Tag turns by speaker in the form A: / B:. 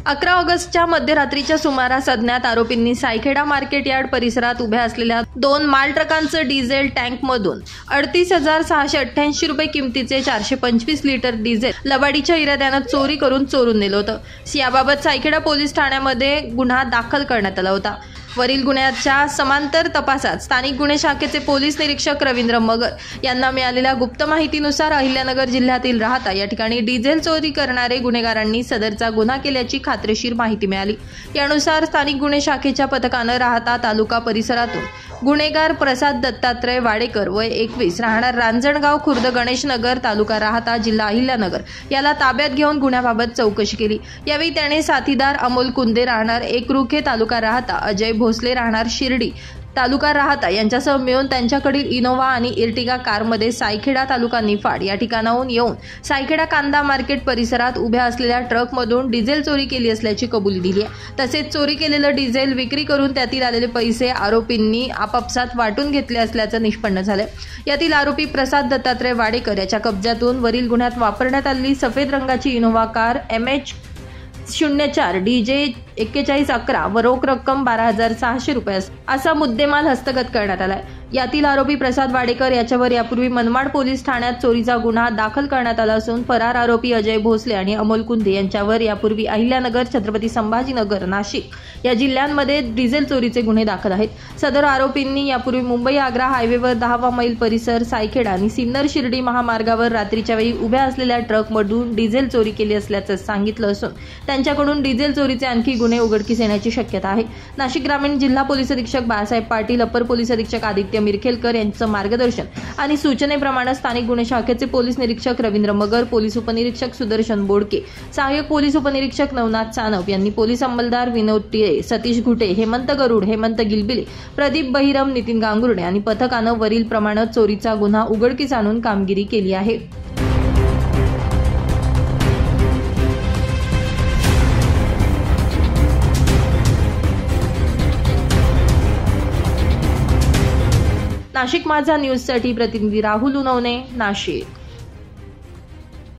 A: 11 ऑगस्टच्या मध्यरात्रीच्या सुमारास अज्ञात आरोपींनी सायखेडा मार्केट यार्ड परिसरात उभ्या असलेल्या 2 माल ट्रकांचं डिझेल टँकमधून 38,688 रुपये किमतीचे 425 लिटर डिझेल लबाडीच्या इराद्यानं चोरी करून चोरून नेलं होतं। याबाबत सायखेडा पोलीस ठाण्यामध्ये गुन्हा दाखल करण्यात आला होता। वरील गुन्ह्याच्या समांतर तपासात स्थानिक गुन्हे शाखेचे पोलीस निरीक्षक रवींद्र मगर यांना मिळालेल्या गुप्त माहितीनुसार अहिल्यानगर जिल्ह्यातील राहता या ठिकाणी डिझेल चोरी करणारे गुन्हेगारांनी सदरचा गुन्हा केल्याची खात्रीशीर माहिती मिळाली। यानुसार स्थानिक गुन्हे शाखेच्या पथकानं राहता तालुका परिसरातून गुन्हेगार प्रसाद दत्तात्रय वाडेकर वय 21 राहणार रांजणगाव खुर्द गणेशनगर तालुका राहता जिल्हा अहिल्यानगर याला ताब्यात घेऊन गुन्ह्याबाबत चौकशी केली। यावेळी त्याने साथीदार अमोल कुंदे राहणार एकरुखे तालुका राहता, अजय भोसले राहणार शिर्डी तालुका राहता यांच्यासह मिळून त्यांच्याकडील इनोव्हा आणि इर्टिगा कारमध्ये सायखेडा तालुका निफाड या ठिकाणाहून येऊन सायखेडा कांदा मार्केट परिसरात उभ्या असलेल्या ट्रकमधून डिझेल चोरी केली असल्याची कबुली दिली आहे। तसेच चोरी केलेलं डिझेल विक्री करून त्यातील आलेले पैसे आरोपींनी आपापसात वाटून घेतले असल्याचं निष्पन्न झाले। यातील आरोपी प्रसाद दत्तात्रय वाडेकर याच्या कब्जातून वरील गुन्ह्यात वापरण्यात आलेली सफेद रंगाची इनोव्हा कार MH04 DJ 4111 व रोख रक्कम 12,600 रुपये असा मुद्देमाल हस्तगत करण्यात आलाय। यातील आरोपी प्रसाद वाडेकर याच्यावर यापूर्वी मनमाड पोलीस ठाण्यात चोरीचा गुन्हा दाखल करण्यात आला असून फरार आरोपी अजय भोसले आणि अमोल कुंदे यांच्यावर यापूर्वी अहिल्यानगर, छत्रपती संभाजीनगर, नाशिक या जिल्ह्यांमध्ये डिझेल चोरीचे गुन्हे दाखल आहेत। सदर आरोपींनी यापूर्वी मुंबई-आग्रा हायवेवर 10वा मैल परिसर, सायखेडा आणि सिन्नर शिर्डी महामार्गावर रात्रीच्या वेळी उभ्या असलेल्या ट्रकमधून डिझेल चोरी केली असल्याचं सांगितलं असून त्यांच्याकडून डिझेल चोरीचे आणखी गुन्हे उघडकीस येण्याची शक्यता आहे। नाशिक ग्रामीण जिल्हा पोलीस अधीक्षक बाळासाहेब पाटील, अपर पोलीस अधीक्षक आदित्य मिरखेलकर यांचं मार्गदर्शन आणि सूचनेप्रमाणे स्थानिक गुन्हे शाखेचे पोलीस निरीक्षक रवींद्र मगर, पोलीस उपनिरीक्षक सुदर्शन बोडके, सहाय्यक पोलीस उपनिरीक्षक नवनाथ सानप यांनी पोलीस अंमलदार विनोद टिळे, सतीश घुटे, हेमंत गरुड, हेमंत गिलबिले, प्रदीप बहिरम, नितीन गांगुर्डे आणि पथकानं वरील प्रमाणे चोरीचा गुन्हा उघडकीस आणून कामगिरी केली आहे। नाशिक माझा न्यूजसाठी प्रतिनिधी राहुल उनवणे, नाशिक।